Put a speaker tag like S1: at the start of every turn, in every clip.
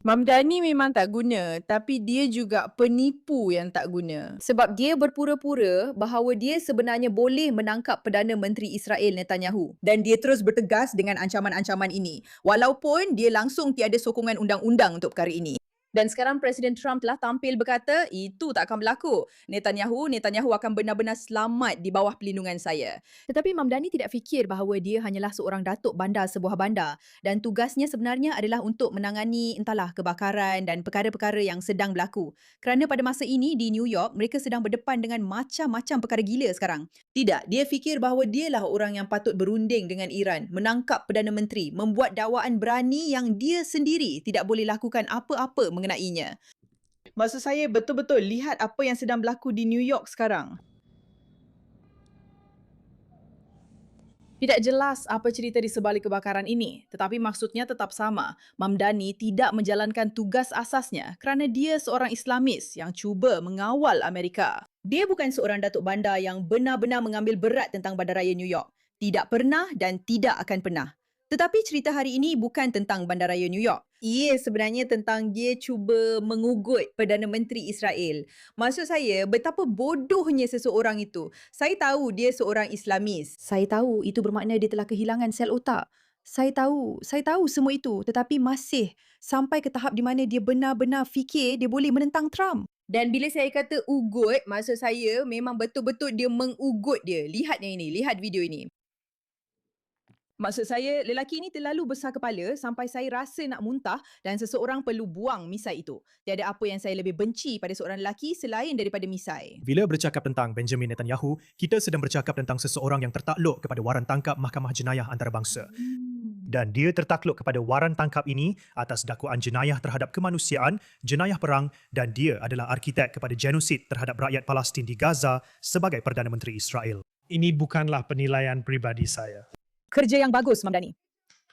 S1: Mamdani memang tak guna, tapi dia juga penipu yang tak guna.
S2: Sebab dia berpura-pura bahawa dia sebenarnya boleh menangkap Perdana Menteri Israel Netanyahu.
S3: Dan dia terus bertegas dengan ancaman-ancaman ini, walaupun dia langsung tiada sokongan undang-undang untuk perkara ini. Dan sekarang Presiden Trump telah tampil berkata, itu tak akan berlaku. Netanyahu akan benar-benar selamat di bawah pelindungan saya.
S2: Tetapi Mamdani tidak fikir bahawa dia hanyalah seorang datuk bandar sebuah bandar dan tugasnya sebenarnya adalah untuk menangani entahlah kebakaran dan perkara-perkara yang sedang berlaku. Kerana pada masa ini di New York, mereka sedang berdepan dengan macam-macam perkara gila sekarang.
S3: Tidak, dia fikir bahawa dialah orang yang patut berunding dengan Iran, menangkap Perdana Menteri, membuat dakwaan berani yang dia sendiri tidak boleh lakukan apa-apa mengenainya. Maksud saya betul-betul lihat apa yang sedang berlaku di New York sekarang.
S1: Tidak jelas apa cerita di sebalik kebakaran ini, tetapi maksudnya tetap sama. Mamdani tidak menjalankan tugas asasnya kerana dia seorang Islamis yang cuba mengawal Amerika.
S3: Dia bukan seorang datuk bandar yang benar-benar mengambil berat tentang bandaraya New York. Tidak pernah dan tidak akan pernah. Tetapi cerita hari ini bukan tentang bandaraya New York. Ia sebenarnya tentang dia cuba mengugut Perdana Menteri Israel. Maksud saya, betapa bodohnya seseorang itu. Saya tahu dia seorang Islamis.
S2: Saya tahu itu bermakna dia telah kehilangan sel otak. Saya tahu semua itu, tetapi masih sampai ke tahap di mana dia benar-benar fikir dia boleh menentang Trump.
S3: Dan bila saya kata ugut, maksud saya memang betul-betul dia mengugut dia. Lihat yang ini, lihat video ini. Maksud saya, lelaki ini terlalu besar kepala sampai saya rasa nak muntah dan seseorang perlu buang misai itu. Tiada apa yang saya lebih benci pada seorang lelaki selain daripada misai.
S4: Bila bercakap tentang Benjamin Netanyahu, kita sedang bercakap tentang seseorang yang tertakluk kepada waran tangkap Mahkamah Jenayah Antarabangsa. Dan dia tertakluk kepada waran tangkap ini atas dakwaan jenayah terhadap kemanusiaan, jenayah perang dan dia adalah arkitek kepada genosid terhadap rakyat Palestin di Gaza sebagai Perdana Menteri Israel.
S5: Ini bukanlah penilaian pribadi saya.
S3: Kerja yang bagus, Mamdani.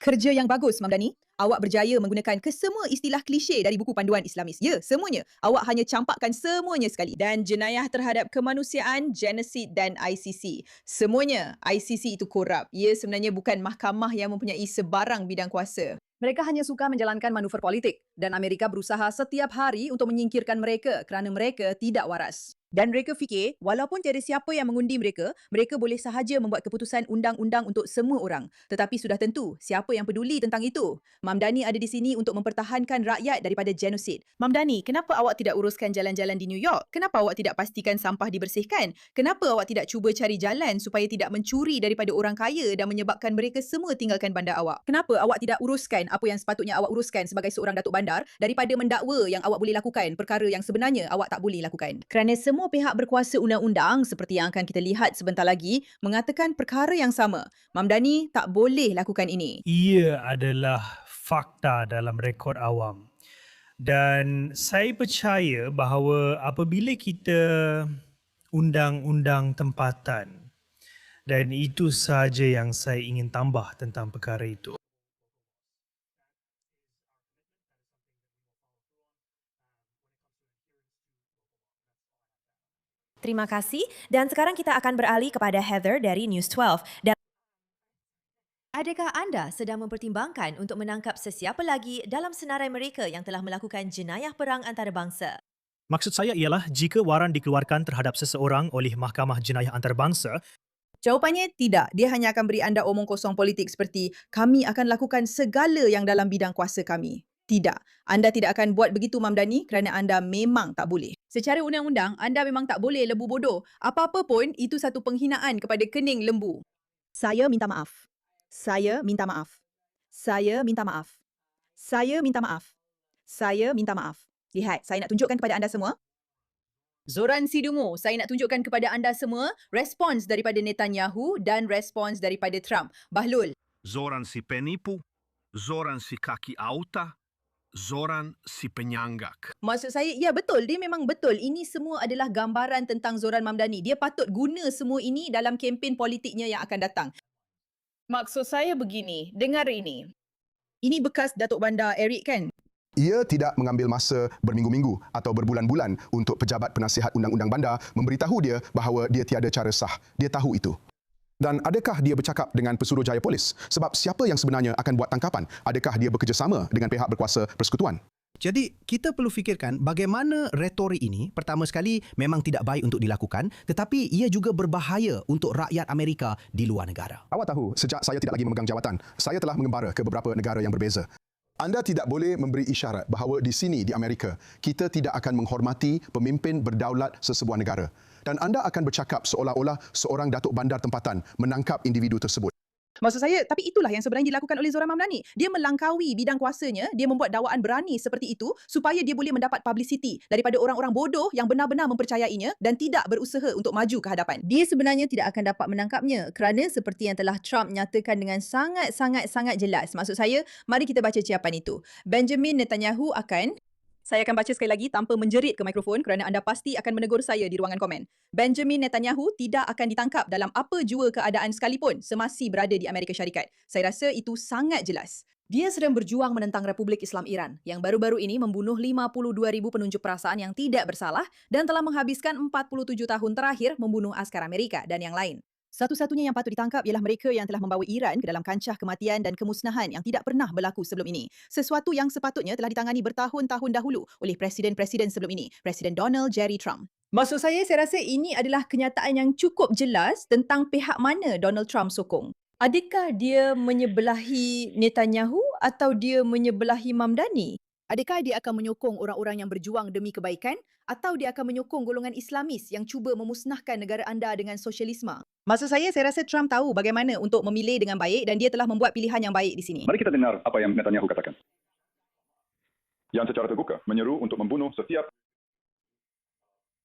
S3: Kerja yang bagus, Mamdani. Awak berjaya menggunakan kesemua istilah klise dari buku panduan Islamis. Ya, semuanya. Awak hanya campakkan semuanya sekali. Dan jenayah terhadap kemanusiaan, genosid dan ICC. Semuanya. ICC itu korup. Ia sebenarnya bukan mahkamah yang mempunyai sebarang bidang kuasa.
S1: Mereka hanya suka menjalankan manuver politik dan Amerika berusaha setiap hari untuk menyingkirkan mereka kerana mereka tidak waras.
S3: Dan mereka fikir, walaupun tiada siapa yang mengundi mereka, mereka boleh sahaja membuat keputusan undang-undang untuk semua orang. Tetapi sudah tentu, siapa yang peduli tentang itu? Mamdani ada di sini untuk mempertahankan rakyat daripada genosid. Mamdani, kenapa awak tidak uruskan jalan-jalan di New York? Kenapa awak tidak pastikan sampah dibersihkan? Kenapa awak tidak cuba cari jalan supaya tidak mencuri daripada orang kaya dan menyebabkan mereka semua tinggalkan bandar awak? Kenapa awak tidak uruskan apa yang sepatutnya awak uruskan sebagai seorang datuk bandar daripada mendakwa yang awak boleh lakukan perkara yang sebenarnya awak tak boleh lakukan? Kerana semua pihak berkuasa undang-undang seperti yang akan kita lihat sebentar lagi mengatakan perkara yang sama. Mamdani tak boleh lakukan ini.
S5: Ia adalah fakta dalam rekod awam. Dan saya percaya bahawa apabila kita undang-undang tempatan, dan itu sahaja yang saya ingin tambah tentang perkara itu.
S6: Terima kasih dan sekarang kita akan beralih kepada Heather dari News 12. Dan adakah anda sedang mempertimbangkan untuk menangkap sesiapa lagi dalam senarai mereka yang telah melakukan jenayah perang antarabangsa?
S4: Maksud saya ialah jika waran dikeluarkan terhadap seseorang oleh Mahkamah Jenayah Antarabangsa,
S3: Jawapannya tidak. Dia hanya akan beri anda omong kosong politik seperti kami akan lakukan segala yang dalam bidang kuasa kami. Tidak. Anda tidak akan buat begitu, Mamdani, kerana anda memang tak boleh. Secara undang-undang, anda memang tak boleh lebu bodoh. Apa-apa pun, itu satu penghinaan kepada kening lembu. Saya minta maaf. Saya minta maaf. Saya minta maaf. Saya minta maaf. Saya minta maaf. Lihat, saya nak tunjukkan kepada anda semua. Zoran Sidumo, saya nak tunjukkan kepada anda semua respons daripada Netanyahu dan respons daripada Trump. Bahlul.
S7: Zoran si penipu, Zoran si kaki auta, Zoran si penyanggak.
S3: Maksud saya, ya betul. Dia memang betul. Ini semua adalah gambaran tentang Zoran Mamdani. Dia patut guna semua ini dalam kempen politiknya yang akan datang.
S1: Maksud saya begini, dengar ini.
S3: Ini bekas Datuk Bandar Eric kan?
S8: Ia tidak mengambil masa berminggu-minggu atau berbulan-bulan untuk pejabat penasihat undang-undang bandar memberitahu dia bahawa dia tiada cara sah. Dia tahu itu. Dan adakah dia bercakap dengan Pesuruhjaya Polis? Sebab siapa yang sebenarnya akan buat tangkapan? Adakah dia bekerjasama dengan pihak berkuasa persekutuan?
S9: Jadi kita perlu fikirkan bagaimana retorik ini pertama sekali memang tidak baik untuk dilakukan, tetapi ia juga berbahaya untuk rakyat Amerika di luar negara.
S8: Awak tahu, sejak saya tidak lagi memegang jawatan, saya telah mengembara ke beberapa negara yang berbeza. Anda tidak boleh memberi isyarat bahawa di sini, di Amerika, kita tidak akan menghormati pemimpin berdaulat sesebuah negara. Dan anda akan bercakap seolah-olah seorang datuk bandar tempatan menangkap individu tersebut.
S3: Maksud saya, tapi itulah yang sebenarnya dilakukan oleh Zoran Mamdani. Dia melangkaui bidang kuasanya, dia membuat dakwaan berani seperti itu supaya dia boleh mendapat publicity daripada orang-orang bodoh yang benar-benar mempercayainya dan tidak berusaha untuk maju ke hadapan. Dia sebenarnya tidak akan dapat menangkapnya kerana seperti yang telah Trump nyatakan dengan sangat jelas. Maksud saya, mari kita baca ciapan itu. Benjamin Netanyahu akan... Saya akan baca sekali lagi tanpa menjerit ke mikrofon kerana anda pasti akan menegur saya di ruangan komen. Benjamin Netanyahu tidak akan ditangkap dalam apa jua keadaan sekalipun semasa berada di Amerika Syarikat. Saya rasa itu sangat jelas. Dia sedang berjuang menentang Republik Islam Iran yang baru-baru ini membunuh 52,000 penunjuk perasaan yang tidak bersalah dan telah menghabiskan 47 tahun terakhir membunuh askar Amerika dan yang lain. Satu-satunya yang patut ditangkap ialah mereka yang telah membawa Iran ke dalam kancah kematian dan kemusnahan yang tidak pernah berlaku sebelum ini. Sesuatu yang sepatutnya telah ditangani bertahun-tahun dahulu oleh presiden-presiden sebelum ini, Presiden Donald Jerry Trump. Maksud saya rasa ini adalah kenyataan yang cukup jelas tentang pihak mana Donald Trump sokong. Adakah dia menyebelahi Netanyahu atau dia menyebelahi Mamdani? Adakah dia akan menyokong orang-orang yang berjuang demi kebaikan atau dia akan menyokong golongan Islamis yang cuba memusnahkan negara anda dengan sosialisme? Maksud saya rasa Trump tahu bagaimana untuk memilih dengan baik dan dia telah membuat pilihan yang baik di sini.
S10: Mari kita dengar apa yang Netanyahu katakan. Yang secara terbuka menyeru untuk membunuh setiap.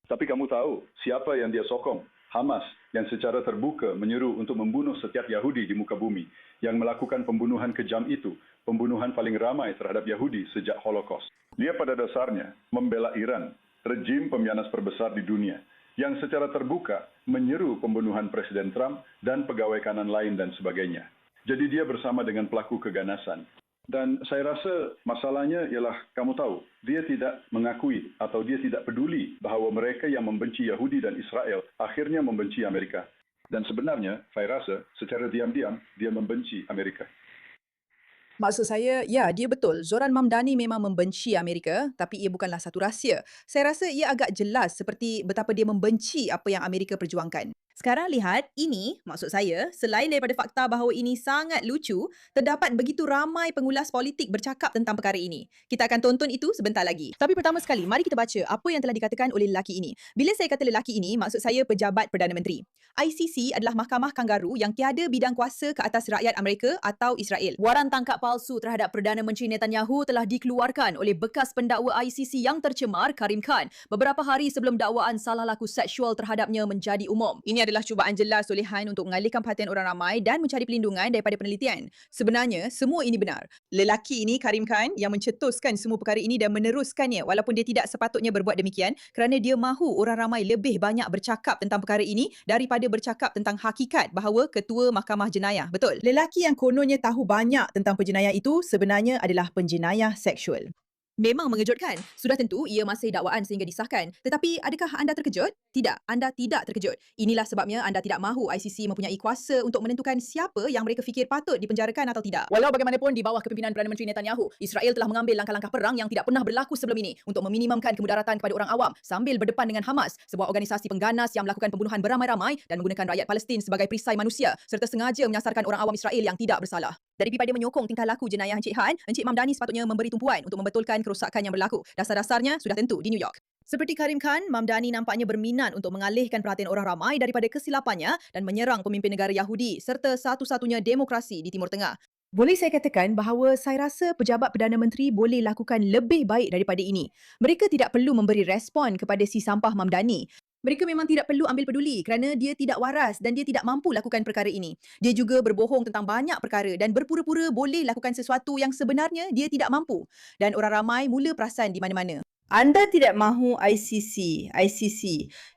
S10: Tapi kamu tahu siapa yang dia sokong? Hamas yang secara terbuka menyeru untuk membunuh setiap Yahudi di muka bumi yang melakukan pembunuhan kejam itu, pembunuhan paling ramai terhadap Yahudi sejak Holocaust. Dia pada dasarnya membela Iran, rejim pembianas terbesar di dunia, yang secara terbuka menyeru pembunuhan Presiden Trump dan pegawai kanan lain dan sebagainya. Jadi dia bersama dengan pelaku keganasan. Dan saya rasa masalahnya ialah kamu tahu, dia tidak mengakui atau dia tidak peduli bahawa mereka yang membenci Yahudi dan Israel akhirnya membenci Amerika. Dan sebenarnya, saya rasa secara diam-diam dia membenci Amerika.
S3: Maksud saya, ya, dia betul. Zoran Mamdani memang membenci Amerika, tapi ia bukanlah satu rahsia. Saya rasa ia agak jelas seperti betapa dia membenci apa yang Amerika perjuangkan. Sekarang lihat, ini, maksud saya, selain daripada fakta bahawa ini sangat lucu, terdapat begitu ramai pengulas politik bercakap tentang perkara ini. Kita akan tonton itu sebentar lagi. Tapi pertama sekali, mari kita baca apa yang telah dikatakan oleh lelaki ini. Bila saya kata lelaki ini, maksud saya pejabat Perdana Menteri. ICC adalah mahkamah kangaru yang tiada bidang kuasa ke atas rakyat Amerika atau Israel. Waran tangkap palsu terhadap Perdana Menteri Netanyahu telah dikeluarkan oleh bekas pendakwa ICC yang tercemar, Karim Khan, beberapa hari sebelum dakwaan salah laku seksual terhadapnya menjadi umum. Ini adalah cubaan jelas oleh Han untuk mengalihkan perhatian orang ramai dan mencari perlindungan daripada penelitian. Sebenarnya, semua ini benar. Lelaki ini, Karim Khan, yang mencetuskan semua perkara ini dan meneruskannya walaupun dia tidak sepatutnya berbuat demikian kerana dia mahu orang ramai lebih banyak bercakap tentang perkara ini daripada bercakap tentang hakikat bahawa ketua mahkamah jenayah. Betul? Lelaki yang kononnya tahu banyak tentang penjenayah itu sebenarnya adalah penjenayah seksual. Memang mengejutkan. Sudah tentu ia masih dakwaan sehingga disahkan. Tetapi adakah anda terkejut? Tidak, anda tidak terkejut. Inilah sebabnya anda tidak mahu ICC mempunyai kuasa untuk menentukan siapa yang mereka fikir patut dipenjarakan atau tidak. Walau bagaimanapun di bawah kepimpinan Perdana Menteri Netanyahu, Israel telah mengambil langkah-langkah perang yang tidak pernah berlaku sebelum ini untuk meminimumkan kemudaratan kepada orang awam sambil berdepan dengan Hamas, sebuah organisasi pengganas yang melakukan pembunuhan beramai-ramai dan menggunakan rakyat Palestin sebagai perisai manusia serta sengaja menyasarkan orang awam Israel yang tidak bersalah. Daripada menyokong tingkah laku jenayah Encik Han, Encik Mamdani sepatutnya memberi tumpuan untuk membetulkan kerosakan yang berlaku. Dasar-dasarnya sudah tentu di New York. Seperti Karim Khan, Mamdani nampaknya berminat untuk mengalihkan perhatian orang ramai daripada kesilapannya dan menyerang pemimpin negara Yahudi serta satu-satunya demokrasi di Timur Tengah. Boleh saya katakan bahawa saya rasa pejabat Perdana Menteri boleh lakukan lebih baik daripada ini. Mereka tidak perlu memberi respon kepada si sampah Mamdani. Mereka memang tidak perlu ambil peduli kerana dia tidak waras dan dia tidak mampu lakukan perkara ini. Dia juga berbohong tentang banyak perkara dan berpura-pura boleh lakukan sesuatu yang sebenarnya dia tidak mampu. Dan orang ramai mula perasan di mana-mana. Anda tidak mahu ICC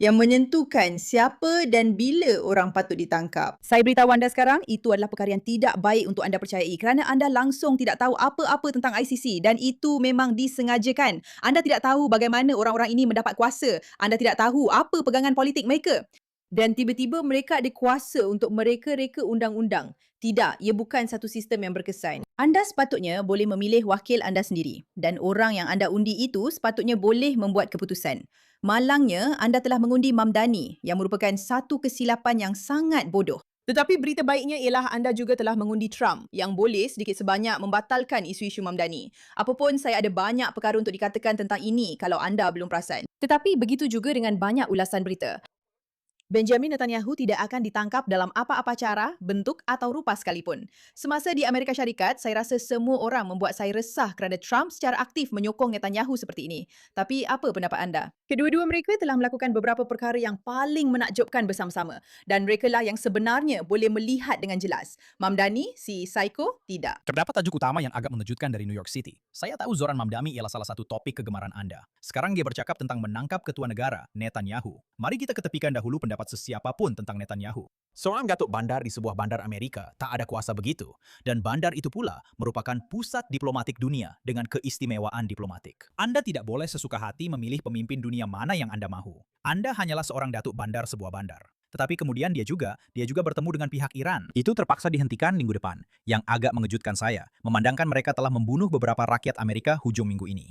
S3: yang menentukan siapa dan bila orang patut ditangkap. Saya beritahu anda sekarang, itu adalah perkara yang tidak baik untuk anda percayai kerana anda langsung tidak tahu apa-apa tentang ICC dan itu memang disengajakan. Anda tidak tahu bagaimana orang-orang ini mendapat kuasa. Anda tidak tahu apa pegangan politik mereka. Dan tiba-tiba mereka ada kuasa untuk mereka-reka undang-undang. Tidak, ia bukan satu sistem yang berkesan. Anda sepatutnya boleh memilih wakil anda sendiri dan orang yang anda undi itu sepatutnya boleh membuat keputusan. Malangnya, anda telah mengundi Mamdani yang merupakan satu kesilapan yang sangat bodoh. Tetapi berita baiknya ialah anda juga telah mengundi Trump yang boleh sedikit sebanyak membatalkan isu-isu Mamdani. Apapun, saya ada banyak perkara untuk dikatakan tentang ini kalau anda belum perasan. Tetapi begitu juga dengan banyak ulasan berita. Benjamin Netanyahu tidak akan ditangkap dalam apa-apa cara, bentuk atau rupa sekalipun. Semasa di Amerika Syarikat, saya rasa semua orang membuat saya resah kerana Trump secara aktif menyokong Netanyahu seperti ini. Tapi apa pendapat anda? Kedua-dua mereka telah melakukan beberapa perkara yang paling menakjubkan bersama-sama dan merekalah yang sebenarnya boleh melihat dengan jelas. Mamdani, si psycho, tidak.
S11: Terdapat tajuk utama yang agak mengejutkan dari New York City. Saya tahu Zoran Mamdani ialah salah satu topik kegemaran Anda. Sekarang dia bercakap tentang menangkap ketua negara, Netanyahu. Mari kita ketepikan dahulu pendapat sesiapapun tentang Netanyahu. Seorang datuk bandar di sebuah bandar Amerika tak ada kuasa begitu. Dan bandar itu pula merupakan pusat diplomatik dunia dengan keistimewaan diplomatik. Anda tidak boleh sesuka hati memilih pemimpin dunia mana yang Anda mahu. Anda hanyalah seorang datuk bandar sebuah bandar. Tetapi kemudian dia juga bertemu dengan pihak Iran. Itu terpaksa dihentikan minggu depan, yang agak mengejutkan saya, memandangkan mereka telah membunuh beberapa rakyat Amerika hujung minggu ini.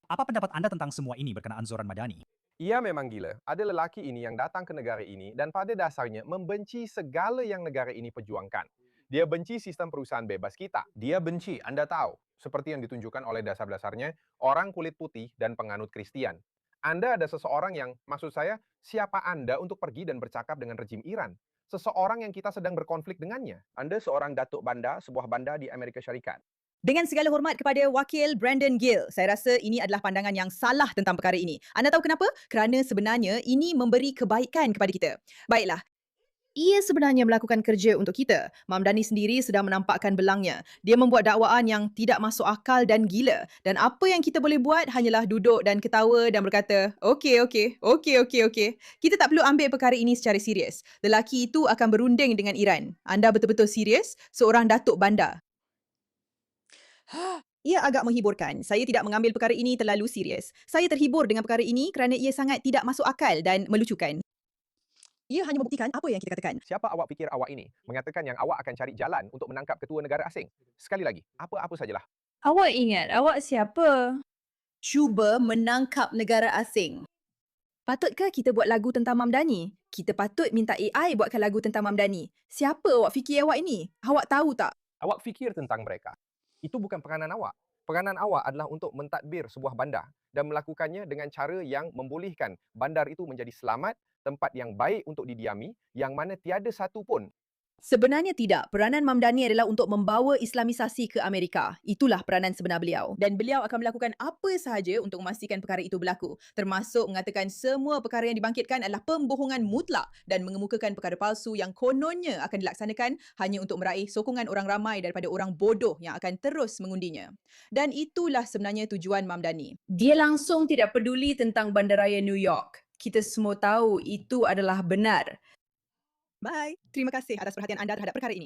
S11: Apa pendapat Anda tentang semua ini berkenaan Zoran Mamdani?
S12: Ia memang gila. Ada lelaki ini yang datang ke negara ini dan pada dasarnya membenci segala yang negara ini perjuangkan. Dia benci sistem perusahaan bebas kita. Dia benci, Anda tahu, seperti yang ditunjukkan oleh dasar-dasarnya, orang kulit putih dan penganut Kristian. Anda ada seseorang yang, maksud saya, siapa Anda untuk pergi dan bercakap dengan rejim Iran? Seseorang yang kita sedang berkonflik dengannya. Anda seorang datuk bandar, sebuah bandar di Amerika Syarikat.
S3: Dengan segala hormat kepada wakil Brandon Gill, saya rasa ini adalah pandangan yang salah tentang perkara ini. Anda tahu kenapa? Kerana sebenarnya ini memberi kebaikan kepada kita. Baiklah. Ia sebenarnya melakukan kerja untuk kita. Mamdani sendiri sedang menampakkan belangnya. Dia membuat dakwaan yang tidak masuk akal dan gila. Dan apa yang kita boleh buat hanyalah duduk dan ketawa dan berkata, okey. Kita tak perlu ambil perkara ini secara serius. Lelaki itu akan berunding dengan Iran. Anda betul-betul serius? Seorang datuk bandar. Ia agak menghiburkan. Saya tidak mengambil perkara ini terlalu serius. Saya terhibur dengan perkara ini kerana ia sangat tidak masuk akal dan melucukan. Ia hanya membuktikan apa yang kita katakan.
S12: Siapa awak fikir awak ini? Mengatakan yang awak akan cari jalan untuk menangkap ketua negara asing. Sekali lagi, apa-apa sajalah.
S13: Awak ingat awak siapa?
S3: Cuba menangkap negara asing. Patutkah kita buat lagu tentang Mamdani? Kita patut minta AI buatkan lagu tentang Mamdani. Siapa awak fikir awak ini? Awak tahu tak?
S12: Awak fikir tentang mereka. Itu bukan peranan awak. Peranan awak adalah untuk mentadbir sebuah bandar dan melakukannya dengan cara yang membolehkan bandar itu menjadi selamat, tempat yang baik untuk didiami, yang mana tiada satu pun.
S3: Sebenarnya tidak. Peranan Mamdani adalah untuk membawa Islamisasi ke Amerika. Itulah peranan sebenar beliau. Dan beliau akan melakukan apa sahaja untuk memastikan perkara itu berlaku. Termasuk mengatakan semua perkara yang dibangkitkan adalah pembohongan mutlak dan mengemukakan perkara palsu yang kononnya akan dilaksanakan hanya untuk meraih sokongan orang ramai daripada orang bodoh yang akan terus mengundinya. Dan itulah sebenarnya tujuan Mamdani. Dia langsung tidak peduli tentang bandaraya New York. Kita semua tahu itu adalah benar. Bye. Terima kasih atas perhatian anda terhadap perkara ini.